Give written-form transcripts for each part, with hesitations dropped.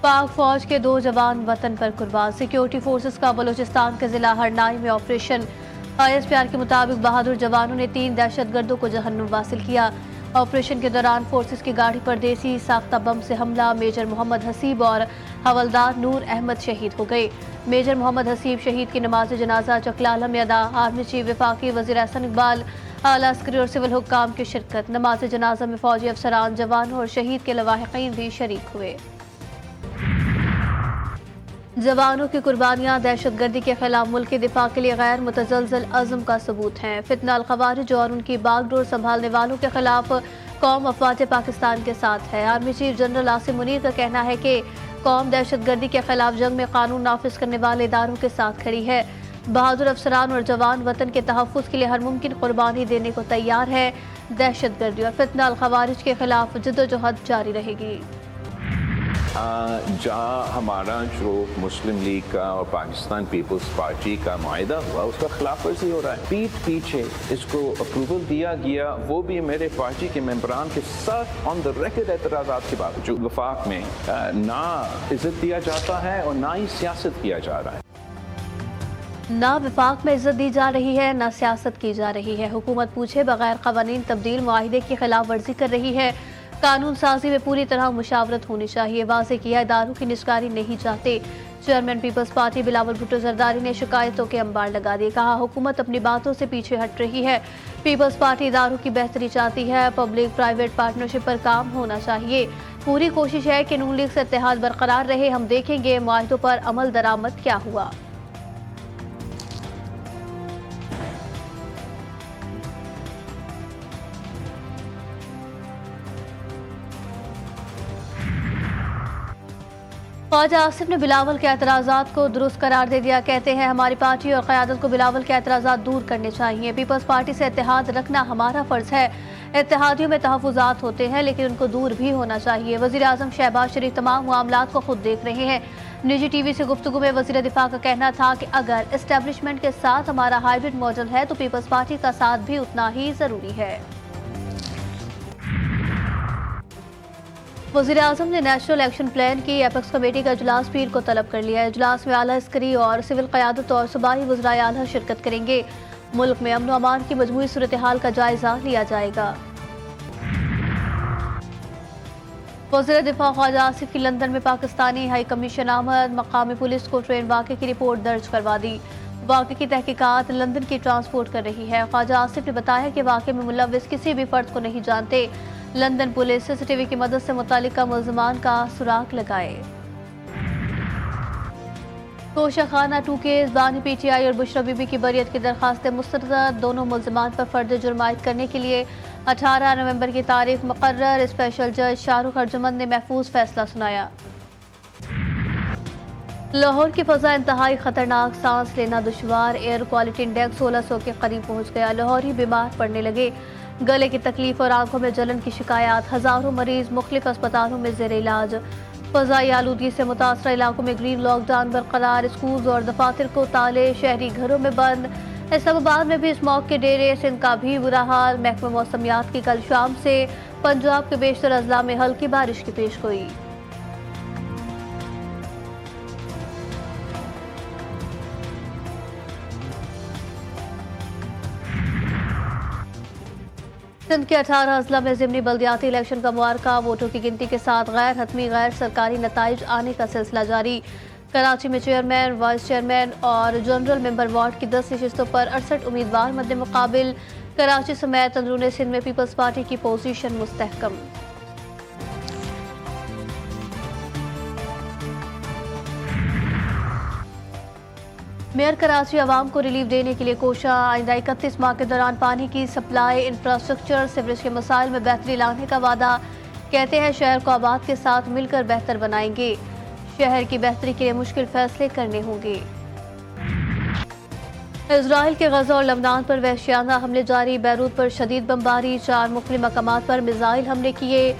पाक फौज के 2 जवान वतन पर कुर्बान। सिक्योरिटी फोर्सेस का बलूचिस्तान के जिला हरनाई में ऑपरेशन। ISPR के मुताबिक बहादुर जवानों ने 3 दहशतगर्दों को जहन्नुम वासिल किया। ऑपरेशन के दौरान फोर्सेस की गाड़ी पर देसी साख्ता बम से हमला। मेजर मोहम्मद हसीब और हवलदार नूर अहमद शहीद हो गए। मेजर मोहम्मद हसीब शहीद की नमाज जनाजा चकलाला में अदा। आर्मी चीफ वफाकी वज़ीर एहसन इकबाल, आला अस्करी और सिविल हुक्काम की शिरकत। नमाज जनाजा में फौजी अफसरान, जवानों और शहीद के लवाहिकीन भी शरीक हुए। जवानों की कुर्बानियां दहशतगर्दी के खिलाफ मुल्क के दिफा के लिए गैर मुतज़लज़ल अज़्म का सबूत हैं। फितना अल ख़वारिज और उनकी बागडोर संभालने वालों के खिलाफ कौम अफवाज पाकिस्तान के साथ है। Army chief general Asim Munir का कहना है कि कौम दहशतगर्दी के खिलाफ जंग में कानून नाफिज करने वाले इदारों के साथ खड़ी है। बहादुर अफसरान और जवान वतन के तहफ़्फ़ुज़ के लिए हर मुमकिन कुर्बानी देने को तैयार है। दहशतगर्दी और फितना अल ख़वारिज के खिलाफ जद्दोजहद जारी रहेगी। जहाँ हमारा जो मुस्लिम लीग का और पाकिस्तान पीपल्स पार्टी का माहिदा हुआ उसका खिलाफ वर्जी हो रहा है। पीठ पीछे इसको अप्रूवल दिया गया, वो भी मेरे पार्टी के मेंबरान के साथ ऑन द रिकॉर्ड एतराज़ात के बाद। जो वफाक में ना इज्जत दिया जाता है और ना ही सियासत किया जा रहा है। ना वफाक में इज्जत दी जा रही है, ना सियासत की जा रही है। हुकूमत पूछे बगैर कवानीन तब्दील मुआहिदे की खिलाफ वर्जी कर रही है। कानून साजी में पूरी तरह मुशावरत होनी चाहिए। वाज़े किया इदारों की निस्कारी नहीं चाहते। चेयरमैन पीपल्स पार्टी बिलावल भुट्टो जरदारी ने शिकायतों के अंबार लगा दिए। कहा हुकूमत अपनी बातों से पीछे हट रही है। पीपल्स पार्टी इदारों की बेहतरी चाहती है। पब्लिक प्राइवेट पार्टनरशिप पर काम होना चाहिए। पूरी कोशिश है कि नून लीग से इत्तेहाद बरकरार रहे। हम देखेंगे मुआहिदों पर अमल दरामद क्या हुआ। ख्वाजा आसिफ ने बिलावल के एतराज़ात को दुरुस्त करार दे दिया। कहते हैं हमारी पार्टी और क़यादत को बिलावल के एतराज़ात दूर करने चाहिए। पीपल्स पार्टी से इत्तेहाद रखना हमारा फ़र्ज़ है। इत्तेहादियों में तहफ़्फ़ुज़ात होते हैं लेकिन उनको दूर भी होना चाहिए। वज़ीर आज़म शहबाज शरीफ तमाम मामलात को खुद देख रहे हैं। निजी TV से गुफ्तगू में वज़ीर दिफा का कहना था कि अगर इस्टेब्लिशमेंट के साथ हमारा हाइब्रिड मॉडल है तो पीपल्स पार्टी का साथ भी उतना ही ज़रूरी है। वज़ीर आज़म ने नेशनल एक्शन प्लान की एपेक्स कमेटी का इजलास पीर को तलब कर लिया है। इजलास में आला अस्करी और सिविल क़यादत और सूबाई वज़राए आला शिरकत करेंगे। मुल्क में अमन व अमान की मजमूई सूरत हाल का जायजा लिया जाएगा। वज़ीर दिफा ख्वाजा आसिफ की लंदन में पाकिस्तानी हाई कमीशन आमद। मकामी पुलिस को ट्रेन वाक़े की रिपोर्ट दर्ज करवा दी। वाक़े की तहकीकात लंदन की ट्रांसपोर्ट कर रही है। ख्वाजा आसिफ ने बताया कि वाक़े में मुलव्विस किसी भी फर्द को नहीं जानते। लंदन पुलिस CCTV की मदद से मुतालिका मुल्ज़िमान का सुराग लगाए। तोशा खाना 2 केस बानी PTI और बुशरा बीबी की बरियत की दरखास्तें मुस्तरद। दोनों मुल्ज़िमान पर फर्द जुर्म आयद करने के लिए 18 नवंबर की तारीख मुकर्रर। स्पेशल जज शाहरुख अर्जुमंद ने महफूज फैसला सुनाया। लाहौर की फ़ज़ा इंतहाई खतरनाक, सांस लेना दुश्वार। एयर क्वालिटी इंडेक्स 1600 के करीब पहुँच गया। लाहौरी बीमार पड़ने लगे। गले की तकलीफ और आंखों में जलन की शिकायत। हज़ारों मरीज मुख्तलिफ अस्पतालों में ज़ेर इलाज। फ़ज़ाई आलूदगी से मुतासरा इलाकों में ग्रीन लॉकडाउन बरकरार। स्कूल और दफातर को ताले, शहरी घरों में बंद। इस्लामाबाद में भी स्मॉग के डेरे। सिंध का भी बुरा हाल। महकमा मौसमियात की कल शाम से पंजाब के बेशतर अजला में हल्की बारिश की पेशगोई। सिंध के 18 अजला में ज़िमनी बल्दियाती इलेक्शन का मुआरका। वोटों की गिनती के साथ गैर हतमी गैर सरकारी नताइज आने का सिलसिला जारी। कराची में चेयरमैन, वाइस चेयरमैन और जनरल मेंबर वार्ड की 10 नशिस्तों पर 68 उम्मीदवार मद्दे मुकाबिल। कराची समेत अंदरूनी सिंध में पीपल्स पार्टी की पोजीशन मुस्तहकम। मेयर कराची आवाम को रिलीफ देने के लिए कोशा। आइंदा 31 माह के दौरान पानी की सप्लाई, इंफ्रास्ट्रक्चर, सीवरेज के मसाइल में बेहतरी लाने का वादा। कहते हैं शहर को आबाद के साथ मिलकर बेहतर बनाएंगे। शहर की बेहतरी के लिए मुश्किल फैसले करने होंगे। इजराइल के गजा और लबनान पर वहशियाना हमले जारी। बैरूत पर शदीद बमबारी। 4 मुख्तलिफ मकामात पर मिसाइल हमले किए।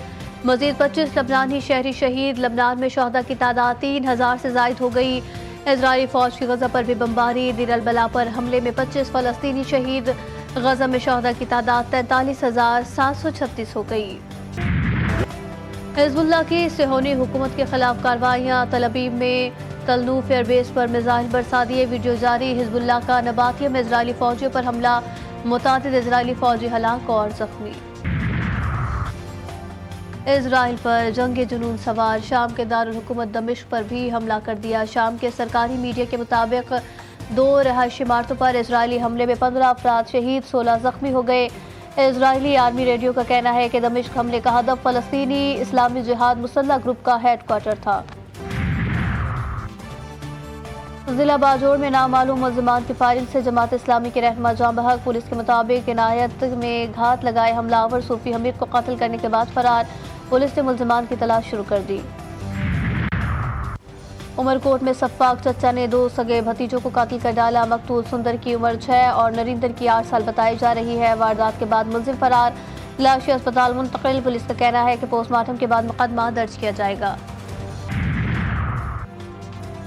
मजीद 25 लबनानी शहरी शहीद। लबनान में शहदा की तादाद 3000 से जायद हो गई। इजरायली फौज की गजा पर भी बमबारी। दीर अल बला पर हमले में 25 फलस्तीनी शहीद। गजा में शहदा की तादाद 43,736 हो गई। हिजबुल्लाह की सिहोनी हुकूमत के खिलाफ कार्रवाइयाँ। तल अबीब में तलनूफ एयरबेस पर मिसाइल बरसा दिए। वीडियो जारी। हिजबुल्लाह का नबातिया में इजरायली फौजियों पर हमला। मुतादिद इजरायली फौजी हलाक और जख्मी। इजराइल पर जंग जुनून सवार। शाम के दारुल हुकूमत दमिश्क पर भी हमला कर दिया। शाम के सरकारी मीडिया के मुताबिक 2 रहायशी इमारतों पर इजरायली हमले में 15 अफराद शहीद, 16 जख्मी हो गए। इजरायली आर्मी रेडियो का कहना है कि दमिश्क हमले का हदफ फलस्तीनी इस्लामी जिहाद मुसल्लह ग्रुप का हेडक्वार्टर था। जिला बाजोड़ में नामालूम मुल्जिमान की फायरिंग से जमात इस्लामी के रहनुमा जां बहक। पुलिस के मुताबिक इनायत में घात लगाए हमलावर सूफी हमीद को कत्ल करने के बाद फरार। पुलिस ने मुल्जिमान की तलाश शुरू कर दी। उमरकोट में सफाक चचा ने 2 सगे भतीजों को कत्ल कर डाला। मकतूल सुंदर की उम्र 6 और नरिंदर की 8 साल बताई जा रही है। वारदात के बाद मुलजिम फरार। लाशें अस्पताल मुंतकिल। पुलिस का कहना है कि पोस्टमार्टम के बाद मुकदमा दर्ज किया जाएगा।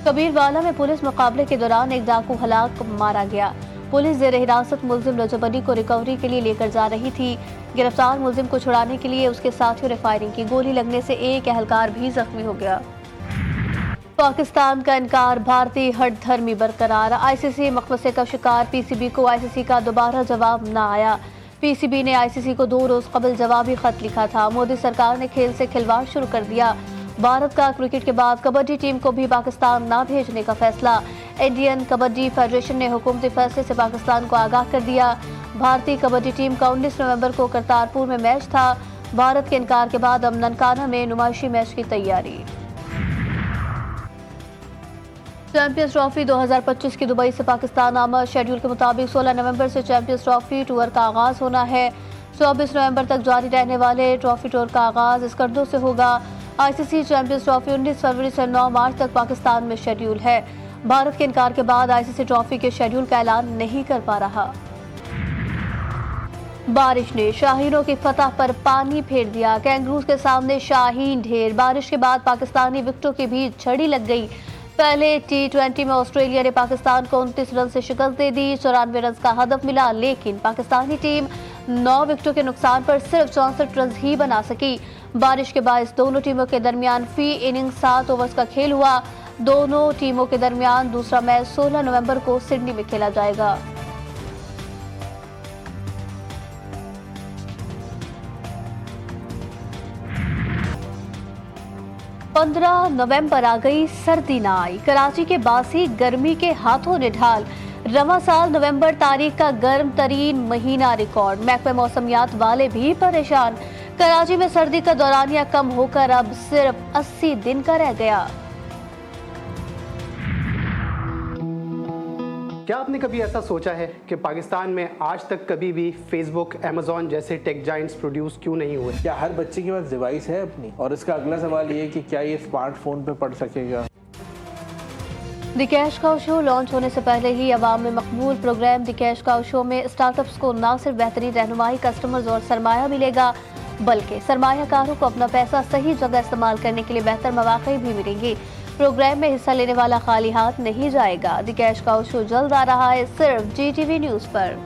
कबीरवाला में पुलिस मुकाबले के दौरान एक डाकू हलाक मारा गया। पुलिस जेर हिरासत मुलजिम रजब अली को रिकवरी के लिए लेकर जा रही थी। गिरफ्तार मुलजिम को छुड़ाने के लिए उसके साथियों ने फायरिंग की। गोली लगने से एक एहलकार भी जख्मी हो गया। पाकिस्तान का इनकार। भारतीय हठधर्मी बरकरार। आईसीसी मकबसे का शिकार। पीसीबी को आईसीसी का दोबारा जवाब न आया। पीसीबी ने आईसीसी को 2 रोज कबल जवाबी खत लिखा था। मोदी सरकार ने खेल से खिलवाड़ शुरू कर दिया। भारत का क्रिकेट के बाद कबड्डी टीम को भी पाकिस्तान न भेजने का फैसला। इंडियन कबड्डी फेडरेशन ने हुकूमती फैसले से पाकिस्तान को आगाह कर दिया। भारतीय कबड्डी टीम का 19 नवंबर को करतारपुर में मैच था। भारत के इनकार के बाद अब ननकाना में नुमाइशी मैच की तैयारी। चैंपियंस ट्रॉफी 2025 की दुबई से पाकिस्तान आमद। शेड्यूल के मुताबिक 16 नवंबर से चैंपियंस ट्रॉफी टूर का आगाज होना है। 24 नवंबर तक जारी रहने वाले ट्रॉफी टूर का आगाज स्कर्दो से होगा। आईसीसी चैंपियंस ट्रॉफी 19 फरवरी से 9 मार्च तक पाकिस्तान में शेड्यूल है। भारत के इनकार के बाद आईसीसी ट्रॉफी के शेड्यूल का ऐलान नहीं कर पा रहा। बारिश ने शाहीनों की फतह पर पानी फेर दिया। कैंगरूज के सामने शाहीन ढेर। बारिश के बाद पाकिस्तानी विकेटों की भी झड़ी लग गई। पहले T20 में ऑस्ट्रेलिया ने पाकिस्तान को 29 रन से शिकस्त दे दी। 94 रन का हदफ मिला, लेकिन पाकिस्तानी टीम 9 विकेटों के नुकसान पर सिर्फ 64 रन ही बना सकी। बारिश के बायस दोनों टीमों के दरमियान फी इनिंग 7 ओवर्स का खेल हुआ। दोनों टीमों के दरमियान दूसरा मैच 16 नवंबर को सिडनी में खेला जाएगा। पंद्रह नवंबर आ गई, सर्दी ना आई। कराची के बासी गर्मी के हाथों ने ढाल। रवा साल नवंबर तारीख का गर्म तरीन महीना रिकॉर्ड। महकमे मौसमियात वाले भी परेशान। कराची में सर्दी का दौरानिया कम होकर अब सिर्फ 80 दिन का रह गया। क्या आपने कभी ऐसा सोचा है कि पाकिस्तान में आज तक कभी भी फेसबुक, अमेजॉन जैसे टेक जाइंट्स प्रोड्यूस क्यों नहीं हुए? क्या हर बच्चे के पास डिवाइस है अपनी? और इसका अगला सवाल ये कि क्या ये स्मार्टफोन पे पढ़ सकेगा? The cash cow show launch होने से पहले ही अवाम में मकबूल programme the cash cow show में स्टार्टअप्स को न सिर्फ बेहतरीन रहनुमाई, कस्टमर्स और सरमाया मिलेगा, बल्कि सरमायाकारों को अपना पैसा सही जगह इस्तेमाल करने के लिए बेहतर मौके भी मिलेंगे। प्रोग्राम में हिस्सा लेने वाला खाली हाथ नहीं जाएगा। द कैश काउ शो जल्द आ रहा है सिर्फ GTV न्यूज़ पर।